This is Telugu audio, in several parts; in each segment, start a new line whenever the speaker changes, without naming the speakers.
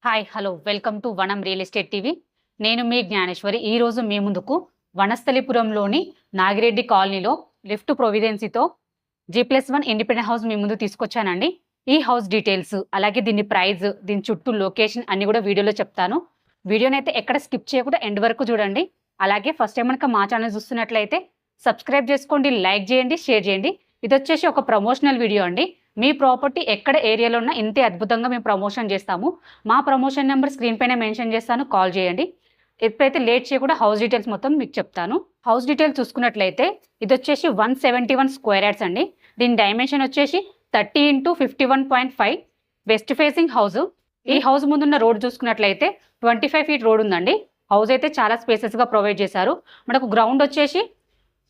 హాయ్ హలో వెల్కమ్ టు వనం రియల్ ఎస్టేట్ టీవీ. నేను మీ జ్ఞానేశ్వరి. ఈరోజు మీ ముందుకు వనస్థలిపురంలోని నాగిరెడ్డి కాలనీలో లిఫ్ట్ ప్రొవిడెన్సీతో G+1 ఇండిపెండెంట్ హౌస్ మీ ముందు తీసుకొచ్చానండి. ఈ హౌస్ డీటెయిల్స్ అలాగే దీని ప్రైస్, దీని చుట్టూ లొకేషన్ అన్ని కూడా వీడియోలో చెప్తాను. వీడియోని అయితే ఎక్కడ స్కిప్ చేయకుండా ఎండ్ వరకు చూడండి. అలాగే ఫస్ట్ టైం కనుక మా ఛానల్ చూస్తున్నట్లయితే సబ్స్క్రైబ్ చేసుకోండి, లైక్ చేయండి, షేర్ చేయండి. ఇది వచ్చేసి ఒక ప్రమోషనల్ వీడియో అండి. మీ ప్రాపర్టీ ఎక్కడ ఏరియాలో ఉన్నా ఇంతే అద్భుతంగా మేము ప్రమోషన్ చేస్తాము. మా ప్రమోషన్ నెంబర్ స్క్రీన్ పైన మెన్షన్ చేస్తాను, కాల్ చేయండి. ఎప్పుడైతే లేట్ చేయకుండా హౌస్ డీటెయిల్స్ మొత్తం మీకు చెప్తాను. హౌస్ డీటెయిల్స్ చూసుకున్నట్లయితే ఇది వచ్చేసి 171 స్క్వేర్ యార్డ్స్ అండి. దీని డైమెన్షన్ వచ్చేసి 30 × 51.5 వెస్ట్ ఫేసింగ్ హౌస్. ఈ హౌస్ ముందున్న రోడ్ చూసుకున్నట్లయితే 25 ఫీట్ రోడ్ ఉందండి. హౌస్ అయితే చాలా స్పేసెస్గా ప్రొవైడ్ చేశారు. మనకు గ్రౌండ్ వచ్చేసి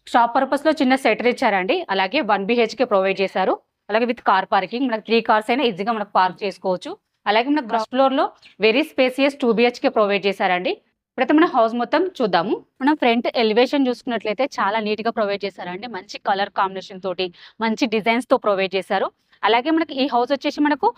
షాప్ పర్పస్లో చిన్న సెటర్ ఇచ్చారండి. అలాగే 1 BHK ప్రొవైడ్ చేశారు. అలాగే విత్ కార్ పార్కింగ్, మనకు 3 కార్స్ అయినా ఈజీగా మనకు పార్క్ చేసుకోవచ్చు. అలాగే మనకు గ్రౌండ్ ఫ్లోర్లో వెరీ స్పేసియస్ 2 BHK ప్రొవైడ్ చేశారండి. ఇప్పుడైతే మన హౌస్ మొత్తం చూద్దాము. మనం ఫ్రంట్ ఎలివేషన్ చూసుకున్నట్లయితే చాలా నీట్గా ప్రొవైడ్ చేశారండి. మంచి కలర్ కాంబినేషన్ తోటి మంచి డిజైన్స్తో ప్రొవైడ్ చేశారు. అలాగే మనకి ఈ హౌస్ వచ్చేసి మనకు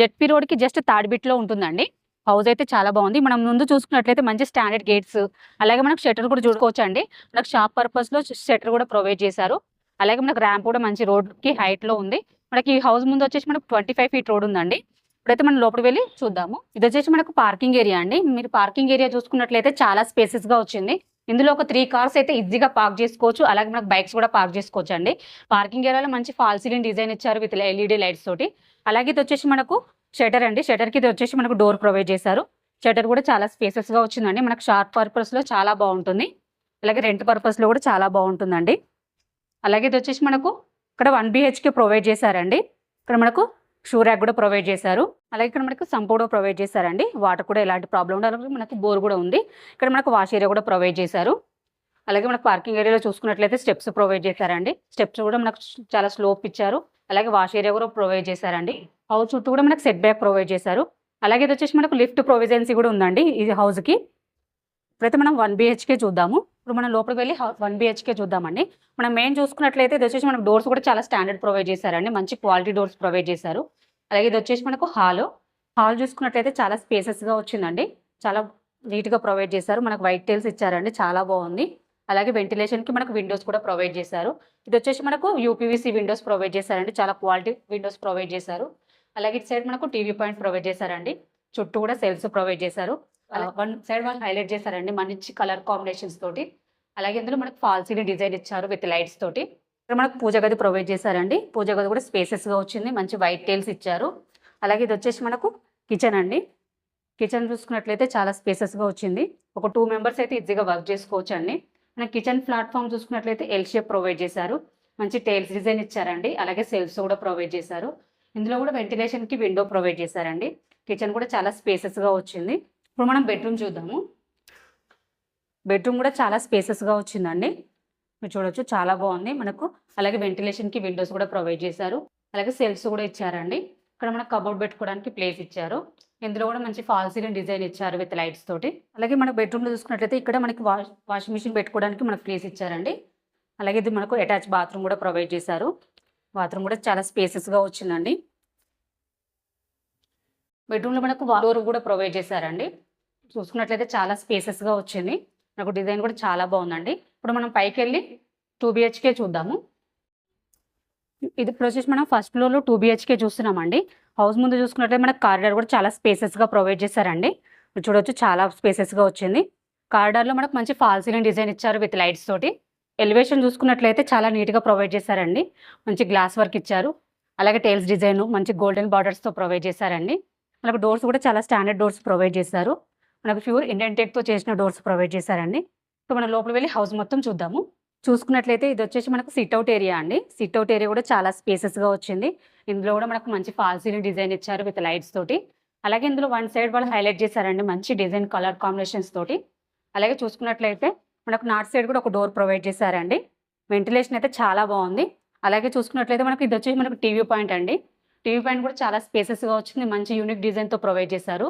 జెడ్పీ రోడ్కి జస్ట్ తాడిబిట్లో ఉంటుందండి. హౌస్ అయితే చాలా బాగుంది. మనం ముందు చూసుకున్నట్లయితే మంచి స్టాండర్డ్ గేట్స్, అలాగే మనకు షట్టర్ కూడా చూసుకోవచ్చు అండి. మనకు షాప్ పర్పస్లో షట్టర్ కూడా ప్రొవైడ్ చేశారు. అలాగే మనకు ర్యాంప్ కూడా మంచి రోడ్కి హైట్లో ఉంది. మనకి ఈ హౌస్ ముందు వచ్చేసి మనకు 25 ఫీట్ రోడ్ ఉందండి. ఇప్పుడైతే మనం లోపలికి వెళ్ళి చూద్దాము. ఇది వచ్చేసి మనకు పార్కింగ్ ఏరియా అండి. మీరు పార్కింగ్ ఏరియా చూసుకున్నట్లయితే చాలా స్పేసెస్గా వచ్చింది. ఇందులో ఒక 3 కార్స్ అయితే ఈజీగా పార్క్ చేసుకోవచ్చు. అలాగే మనకు బైక్స్ కూడా పార్క్ చేసుకోవచ్చు అండి. పార్కింగ్ ఏరియాలో మంచి ఫాల్ సీలింగ్ డిజైన్ ఇచ్చారు విత్ LED లైట్స్ తోటి. అలాగే ఇది వచ్చేసి మనకు షటర్ అండి. షటర్కి ఇది వచ్చేసి మనకు డోర్ ప్రొవైడ్ చేశారు. షటర్ కూడా చాలా స్పేసెస్గా వచ్చిందండి. మనకు షార్ట్ పర్పస్లో చాలా బాగుంటుంది. అలాగే రెంట్ పర్పస్లో కూడా చాలా బాగుంటుందండి. అలాగే ఇది వచ్చేసి మనకు ఇక్కడ 1 BHK ప్రొవైడ్ చేశారండి. ఇక్కడ మనకు షూ ర్యాక్ కూడా ప్రొవైడ్ చేశారు. అలాగే ఇక్కడ మనకు సంప్ కూడా ప్రొవైడ్ చేశారండి. వాటర్ కూడా ఎలాంటి ప్రాబ్లం ఉండదు. మనకు బోర్ కూడా ఉంది. ఇక్కడ మనకు వాష్ ఏరియా కూడా ప్రొవైడ్ చేశారు. అలాగే మనకు పార్కింగ్ ఏరియాలో చూసుకున్నట్లయితే స్టెప్స్ ప్రొవైడ్ చేశారండి. స్టెప్స్ కూడా మనకు చాలా స్లోప్ ఇచ్చారు. అలాగే వాష్ ఏరియా కూడా ప్రొవైడ్ చేశారండి. హౌస్ చుట్టూ కూడా మనకు సెట్ బ్యాక్ ప్రొవైడ్ చేశారు. అలాగే ఇది వచ్చేసి మనకు లిఫ్ట్ ప్రొవిజెన్సీ కూడా ఉందండి ఈ హౌస్కి. ఇప్పుడైతే మనం 1 BHK చూద్దాము. ఇప్పుడు మనం లోపలికి వెళ్ళి 1 BHK చూద్దామండి. మనం మెయిన్ చూసుకున్నట్లయితే ఇది వచ్చేసి మనకు డోర్స్ కూడా చాలా స్టాండర్డ్ ప్రొవైడ్ చేశారండి. మంచి క్వాలిటీ డోర్స్ ప్రొవైడ్ చేశారు. అలాగే ఇది వచ్చేసి మనకు హాల్ చూసుకున్నట్లయితే చాలా స్పేసెస్గా వచ్చిందండి. చాలా నీట్గా ప్రొవైడ్ చేశారు. మనకు వైట్ టైల్స్ ఇచ్చారండి, చాలా బాగుంది. అలాగే వెంటిలేషన్కి మనకు విండోస్ కూడా ప్రొవైడ్ చేశారు. ఇది వచ్చేసి మనకు UPVC విండోస్ ప్రొవైడ్ చేశారండి. చాలా క్వాలిటీ విండోస్ ప్రొవైడ్ చేశారు. అలాగే ఇటు సైడ్ మనకు టీవీ పాయింట్ ప్రొవైడ్ చేశారండి. చుట్టూ కూడా సెల్స్ ప్రొవైడ్ చేశారు. వన్ సైడ్ వాళ్ళు హైలైట్ చేశారండి మంచి కలర్ కాంబినేషన్స్ తోటి. అలాగే ఇందులో మనకు ఫాల్ సీలింగ్ డిజైన్ ఇచ్చారు విత్ లైట్స్ తోటి. ఇక్కడ మనకు పూజ గది ప్రొవైడ్ చేశారండి. పూజ గది కూడా స్పేసెస్గా వచ్చింది. మంచి వైట్ టైల్స్ ఇచ్చారు. అలాగే ఇది వచ్చేసి మనకు కిచెన్ అండి. కిచెన్ చూసుకున్నట్లయితే చాలా స్పేసెస్గా వచ్చింది. ఒక 2 మెంబర్స్ అయితే ఈజీగా వర్క్ చేసుకోవచ్చు అండి. మన కిచెన్ ప్లాట్ఫామ్ చూసుకున్నట్లయితే L షేప్ ప్రొవైడ్ చేశారు. మంచి టైల్స్ డిజైన్ ఇచ్చారండి. అలాగే సెల్ఫ్స్ కూడా ప్రొవైడ్ చేశారు. ఇందులో కూడా వెంటిలేషన్కి విండో ప్రొవైడ్ చేశారండి. కిచెన్ కూడా చాలా స్పేసెస్గా వచ్చింది. ఇప్పుడు మనం బెడ్రూమ్ చూద్దాము. బెడ్రూమ్ కూడా చాలా స్పేసెస్గా వచ్చిందండి. మీరు చూడొచ్చు, చాలా బాగుంది మనకు. అలాగే వెంటిలేషన్కి విండోస్ కూడా ప్రొవైడ్ చేశారు. అలాగే సెల్ఫ్స్ కూడా ఇచ్చారండి. ఇక్కడ మనకు కబోర్డ్ పెట్టుకోవడానికి ప్లేస్ ఇచ్చారు. ఇందులో కూడా మంచి ఫాల్ సీలింగ్ డిజైన్ ఇచ్చారు విత్ లైట్స్ తోటి. అలాగే మన బెడ్రూమ్లో చూసుకున్నట్లయితే ఇక్కడ మనకి వాషింగ్ మిషన్ పెట్టుకోవడానికి మనకు ప్లేస్ ఇచ్చారండి. అలాగే ఇది మనకు అటాచ్ బాత్రూమ్ కూడా ప్రొవైడ్ చేశారు. బాత్రూమ్ కూడా చాలా స్పేసెస్గా వచ్చిందండి. బెడ్రూమ్లో మనకు డోర్ కూడా ప్రొవైడ్ చేశారండి. చూసుకున్నట్లయితే చాలా స్పేసెస్గా వచ్చింది. నాకు డిజైన్ కూడా చాలా బాగుందండి. ఇప్పుడు మనం పైకి వెళ్ళి 2 BHK చూద్దాము. ఇది ఇప్పుడు వచ్చేసి మనం ఫస్ట్ ఫ్లోర్లో 2 BHK చూస్తున్నామండి. హౌస్ ముందు చూసుకున్నట్లయితే మనకు కారిడార్ కూడా చాలా స్పేసెస్గా ప్రొవైడ్ చేశారండి. మీరు చూడొచ్చు, చాలా స్పేసెస్గా వచ్చింది. కారిడార్లో మనకు మంచి ఫాల్ సీలింగ్ డిజైన్ ఇచ్చారు విత్ లైట్స్ తోటి. ఎలివేషన్ చూసుకున్నట్లయితే చాలా నీట్గా ప్రొవైడ్ చేశారండి. మంచి గ్లాస్ వర్క్ ఇచ్చారు. అలాగే టైల్స్ డిజైన్ మంచి గోల్డెన్ బార్డర్స్తో ప్రొవైడ్ చేశారండి. మనకు డోర్స్ కూడా చాలా స్టాండర్డ్ డోర్స్ ప్రొవైడ్ చేశారు. మనకు ప్యూర్ ఇండియన్ టేక్తో చేసిన డోర్స్ ప్రొవైడ్ చేశారండి. ఇప్పుడు మనం లోపలికి వెళ్ళి హౌస్ మొత్తం చూద్దాము. చూసుకున్నట్లయితే ఇది వచ్చేసి మనకు సిట్అవుట్ ఏరియా అండి. సిట్అవుట్ ఏరియా కూడా చాలా స్పేసెస్గా వచ్చింది. ఇందులో కూడా మనకు మంచి ఫాల్ సీలింగ్ డిజైన్ ఇచ్చారు విత్ లైట్స్ తోటి. అలాగే ఇందులో 1 సైడ్ వాళ్ళు హైలైట్ చేశారండి మంచి డిజైన్ కలర్ కాంబినేషన్స్ తోటి. అలాగే చూసుకున్నట్లయితే మనకు నార్త్ సైడ్ కూడా ఒక డోర్ ప్రొవైడ్ చేశారండి. వెంటిలేషన్ అయితే చాలా బాగుంది. అలాగే చూసుకున్నట్లయితే మనకు ఇది వచ్చేసి మనకు టీవీ పాయింట్ అండి. టీవీ పాయింట్ కూడా చాలా స్పేసెస్గా వచ్చింది. మంచి యూనిక్ డిజైన్తో ప్రొవైడ్ చేశారు.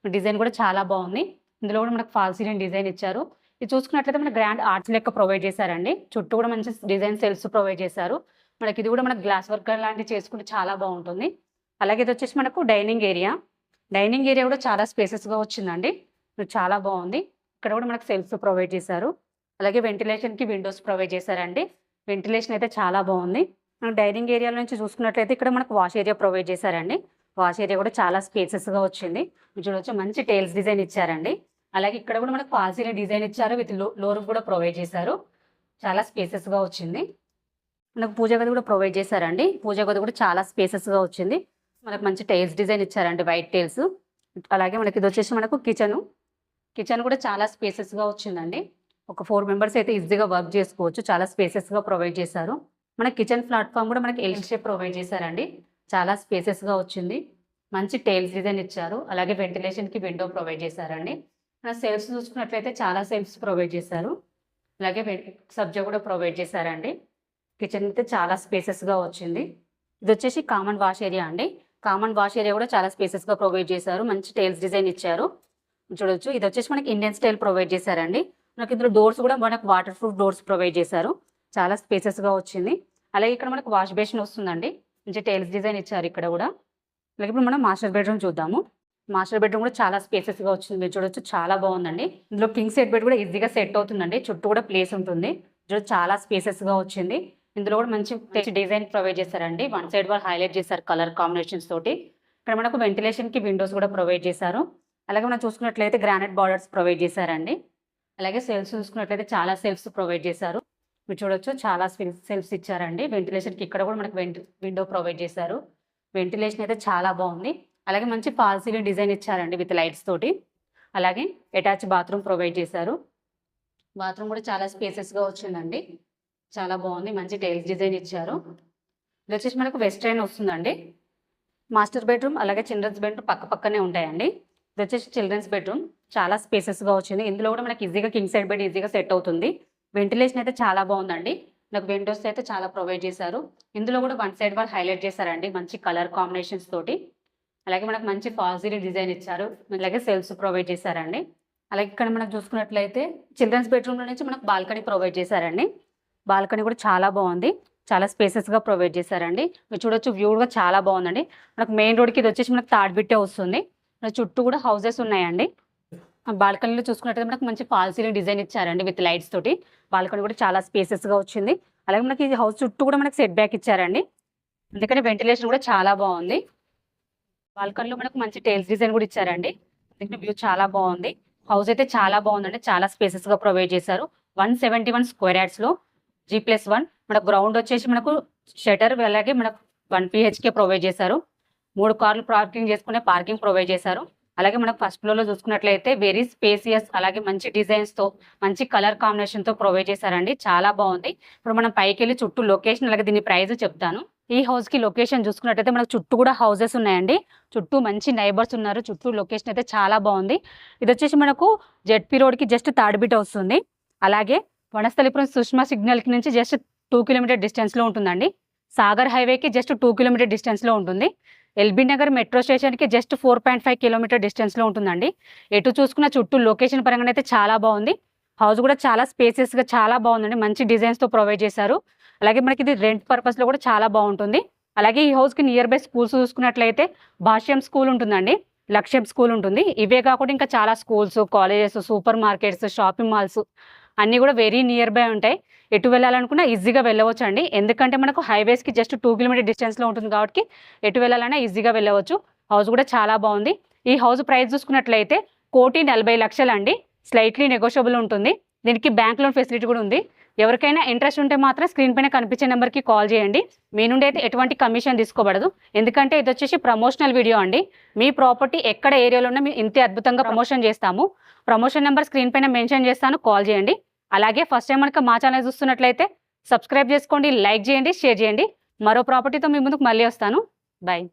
డిజైన్ కూడా చాలా బాగుంది. ఇందులో కూడా మనకు ఫాల్ సీలింగ్ డిజైన్ ఇచ్చారు. ఇది చూసుకున్నట్లయితే మనకు గ్రాండ్ ఆర్ట్స్ లెక్క ప్రొవైడ్ చేశారండి. చుట్టూ కూడా మంచి డిజైన్ సెల్స్ ప్రొవైడ్ చేశారు. మనకి ఇది కూడా మనకు గ్లాస్ వర్క్ లాంటివి చేసుకుంటే చాలా బాగుంటుంది. అలాగే ఇది వచ్చేసి మనకు డైనింగ్ ఏరియా. డైనింగ్ ఏరియా కూడా చాలా స్పేసెస్గా వచ్చిందండి. చాలా బాగుంది. ఇక్కడ కూడా మనకు సెల్ఫ్స్ ప్రొవైడ్ చేశారు. అలాగే వెంటిలేషన్కి విండోస్ ప్రొవైడ్ చేశారండి. వెంటిలేషన్ అయితే చాలా బాగుంది. మనం డైనింగ్ ఏరియా నుంచి చూసుకున్నట్లయితే ఇక్కడ మనకు వాష్ ఏరియా ప్రొవైడ్ చేశారండి. వాష్ ఏరియా కూడా చాలా స్పేసెస్గా వచ్చింది. మీరు చూడొచ్చు, మంచి టైల్స్ డిజైన్ ఇచ్చారండి. అలాగే ఇక్కడ కూడా మనకు ఫాల్ సీలింగ్ డిజైన్ ఇచ్చారు. విత్ లోర్ కూడా ప్రొవైడ్ చేశారు. చాలా స్పేసెస్గా వచ్చింది. మనకు పూజ గది కూడా ప్రొవైడ్ చేశారండి. పూజ గది కూడా చాలా స్పేసెస్గా వచ్చింది. మనకు మంచి టైల్స్ డిజైన్ ఇచ్చారండి, వైట్ టైల్స్. అలాగే మనకి ఇది వచ్చేసి మనకు కిచెన్ కూడా చాలా స్పేసెస్గా వచ్చిందండి. ఒక 4 మెంబర్స్ అయితే ఈజీగా వర్క్ చేసుకోవచ్చు. చాలా స్పేసెస్గా ప్రొవైడ్ చేశారు. మన కిచెన్ ప్లాట్ఫామ్ కూడా మనకి ఎల్ షేప్ ప్రొవైడ్ చేశారండి. చాలా స్పేసెస్గా వచ్చింది. మంచి టైల్స్ డిజైన్ ఇచ్చారు. అలాగే వెంటిలేషన్కి విండో ప్రొవైడ్ చేశారండి. మన సెల్ఫ్స్ చూసుకున్నట్లయితే చాలా సెల్ఫ్స్ ప్రొవైడ్ చేశారు. అలాగే సబ్జా కూడా ప్రొవైడ్ చేశారండి. కిచెన్ అయితే చాలా స్పేసెస్గా వచ్చింది. ఇది వచ్చేసి కామన్ వాష్ ఏరియా అండి. కామన్ వాష్ ఏరియా కూడా చాలా స్పేసెస్గా ప్రొవైడ్ చేశారు. మంచి టైల్స్ డిజైన్ ఇచ్చారు. చూడొచ్చు, ఇది వచ్చేసి మనకి ఇండియన్ స్టైల్ ప్రొవైడ్ చేశారండి. మనకి ఇందులో డోర్స్ కూడా మనకు వాటర్ ప్రూఫ్ డోర్స్ ప్రొవైడ్ చేశారు. చాలా స్పేసెస్గా వచ్చింది. అలాగే ఇక్కడ మనకు వాష్ బేసిన్ వస్తుందండి. మంచి టైల్స్ డిజైన్ ఇచ్చారు ఇక్కడ కూడా. అలాగే ఇప్పుడు మనం మాస్టర్ బెడ్రూమ్ చూద్దాము. మాస్టర్ బెడ్రూమ్ కూడా చాలా స్పేసెస్గా వచ్చింది. మీరు చూడొచ్చు, చాలా బాగుందండి. ఇందులో కింగ్ సైడ్ బెడ్ కూడా ఈజీగా సెట్ అవుతుందండి. చుట్టూ కూడా ప్లేస్ ఉంటుంది. చూడొచ్చు, చాలా స్పేసెస్గా వచ్చింది. ఇందులో కూడా మంచి డిజైన్ ప్రొవైడ్ చేశారండి. వన్ సైడ్ వాళ్ళు హైలైట్ చేశారు కలర్ కాంబినేషన్స్ తోటి. ఇక్కడ మనకు వెంటిలేషన్కి విండోస్ కూడా ప్రొవైడ్ చేశారు. అలాగే మనం చూసుకున్నట్లయితే గ్రానైట్ బార్డర్స్ ప్రొవైడ్ చేశారండి. అలాగే సెల్ఫ్స్ చూసుకున్నట్లయితే చాలా సెల్ఫ్స్ ప్రొవైడ్ చేశారు. మీరు చూడొచ్చు, చాలా సెల్ఫ్స్ ఇచ్చారండి. వెంటిలేషన్కి ఇక్కడ కూడా మనకు విండో ప్రొవైడ్ చేశారు. వెంటిలేషన్ అయితే చాలా బాగుంది. అలాగే మంచి ఫాల్ సీలింగ్ డిజైన్ ఇచ్చారండి విత్ లైట్స్ తోటి. అలాగే అటాచ్ బాత్రూమ్ ప్రొవైడ్ చేశారు. బాత్రూమ్ కూడా చాలా స్పేసెస్గా వచ్చిందండి. చాలా బాగుంది. మంచి టైల్స్ డిజైన్ ఇచ్చారు. ఇది వచ్చేసి మనకు వెస్ట్రైన్ వస్తుందండి. మాస్టర్ బెడ్రూమ్ అలాగే చిల్డ్రన్స్ బెడ్రూమ్ పక్క పక్కనే ఉంటాయండి. ఇది వచ్చేసి చిల్డ్రన్స్ బెడ్రూమ్. చాలా స్పేసెస్గా వచ్చింది. ఇందులో కూడా మనకి ఈజీగా కింగ్ సైడ్ బెడ్ ఈజీగా సెట్ అవుతుంది. వెంటిలేషన్ అయితే చాలా బాగుందండి. నాకు విండోస్ అయితే చాలా ప్రొవైడ్ చేశారు. ఇందులో కూడా వన్ సైడ్ వాళ్ళు హైలైట్ చేశారండి మంచి కలర్ కాంబినేషన్స్ తోటి. అలాగే మనకు మంచి ఫాల్ సీలింగ్ డిజైన్ ఇచ్చారు. అలాగే సెల్ఫ్స్ ప్రొవైడ్ చేశారండి. అలాగే ఇక్కడ మనకు చూసుకున్నట్లయితే చిల్డ్రన్స్ బెడ్రూమ్లో నుంచి మనకు బాల్కనీ ప్రొవైడ్ చేశారండి. బాల్కనీ కూడా చాలా బాగుంది. చాలా స్పేసెస్గా ప్రొవైడ్ చేశారండి. మీరు చూడొచ్చు, వ్యూ కూడా చాలా బాగుందండి. మనకు మెయిన్ రోడ్కి ఇది వచ్చేసి మనకు తాడ్బిట్టే వస్తుంది. మన చుట్టూ కూడా హౌసెస్ ఉన్నాయండి. బాల్కనీలో చూసుకున్నట్లయితే మనకు మంచి ఫాల్ సీలింగ్ డిజైన్ ఇచ్చారండి విత్ లైట్స్ తోటి. బాల్కనీ కూడా చాలా స్పేసెస్గా వచ్చింది. అలాగే మనకి ఈ హౌస్ చుట్టూ కూడా మనకి సెట్ బ్యాక్ ఇచ్చారండి. అందుకని వెంటిలేషన్ కూడా చాలా బాగుంది. బాల్కనీలో మనకు మంచి టైల్స్ డిజైన్ కూడా ఇచ్చారండి. అందుకని వ్యూ చాలా బాగుంది. హౌస్ అయితే చాలా బాగుందండి. చాలా స్పేసెస్గా ప్రొవైడ్ చేశారు. 171 స్క్వేర్ యార్డ్స్లో G+1. మన గ్రౌండ్ వచ్చేసి మనకు షటర్, అలాగే మనకు 1 PHK ప్రొవైడ్ చేశారు. 3 కార్లు పార్కింగ్ చేసుకునే పార్కింగ్ ప్రొవైడ్ చేశారు. అలాగే మనకు ఫస్ట్ ఫ్లోర్లో చూసుకున్నట్లయితే వెరీ స్పేసియస్, అలాగే మంచి డిజైన్స్తో మంచి కలర్ కాంబినేషన్తో ప్రొవైడ్ చేశారండి. చాలా బాగుంది. ఇప్పుడు మనం పైకి వెళ్ళి చుట్టూ లొకేషన్ అలాగే దీని ప్రైస్ చెప్తాను. ఈ హౌస్కి లొకేషన్ చూసుకున్నట్లయితే మనకు చుట్టూ కూడా హౌసెస్ ఉన్నాయండి. చుట్టూ మంచి నైబర్స్ ఉన్నారు. చుట్టూ లొకేషన్ అయితే చాలా బాగుంది. ఇది వచ్చేసి మనకు జెడ్పీ రోడ్కి జస్ట్ తాడిబిట్ట వస్తుంది. అలాగే వనస్థలిపురం సుష్మా సిగ్నల్కి నుంచి జస్ట్ 2 కిలోమీటర్ డిస్టెన్స్లో ఉంటుందండి. సాగర్ హైవేకి జస్ట్ 2 కిలోమీటర్ డిస్టెన్స్లో ఉంటుంది. ఎల్బీ నగర్ మెట్రో స్టేషన్కి జస్ట్ 4.5 కిలోమీటర్ డిస్టెన్స్లో ఉంటుందండి. ఎటు చూసుకున్న చుట్టూ లొకేషన్ పరంగా అయితే చాలా బాగుంది. హౌస్ కూడా చాలా స్పేసియస్గా చాలా బాగుందండి. మంచి డిజైన్స్తో ప్రొవైడ్ చేశారు. అలాగే మనకి ఇది రెంట్ పర్పస్లో కూడా చాలా బాగుంటుంది. అలాగే ఈ హౌస్కి నియర్ బై స్కూల్స్ చూసుకున్నట్లయితే భాష్యం స్కూల్ ఉంటుందండి, లక్ష్యం స్కూల్ ఉంటుంది. ఇవే కాకుండా ఇంకా చాలా schools, colleges, super markets, shopping malls అన్నీ కూడా వెరీ నియర్ బై ఉంటాయి. ఎటు వెళ్ళాలనుకున్నా ఈజీగా వెళ్ళవచ్చు అండి. ఎందుకంటే మనకు హైవేస్కి జస్ట్ 2 కిలోమీటర్ డిస్టెన్స్లో ఉంటుంది కాబట్టి ఎటు వెళ్ళాలన్నా ఈజీగా వెళ్ళవచ్చు. హౌస్ కూడా చాలా బాగుంది. ఈ హౌస్ ప్రైస్ చూసుకున్నట్లయితే 1,40,00,000 అండి. స్లైట్లీ నెగోషియబుల్ ఉంటుంది. దీనికి బ్యాంక్ లోన్ ఫెసిలిటీ కూడా ఉంది. ఎవరికైనా ఇంట్రెస్ట్ ఉంటే మాత్రం స్క్రీన్ పైన కనిపించే నెంబర్కి కాల్ చేయండి. మీ నుండి అయితే ఎటువంటి కమిషన్ తీసుకోబడదు. ఎందుకంటే ఇది వచ్చేసి ప్రమోషనల్ వీడియో అండి. మీ ప్రాపర్టీ ఎక్కడ ఏరియాలో ఉన్నా మేము ఇంతే అద్భుతంగా ప్రమోషన్ చేస్తాము. ప్రమోషన్ నెంబర్ స్క్రీన్ పైన మెన్షన్ చేస్తాను, కాల్ చేయండి. అలాగే ఫస్ట్ టైం మనకు మా ఛానల్ చూస్తున్నట్లయితే సబ్స్క్రైబ్ చేసుకోండి, లైక్ చేయండి, షేర్ చేయండి. మరో ప్రాపర్టీతో మీ ముందుకు మళ్ళీ వస్తాను. బాయ్.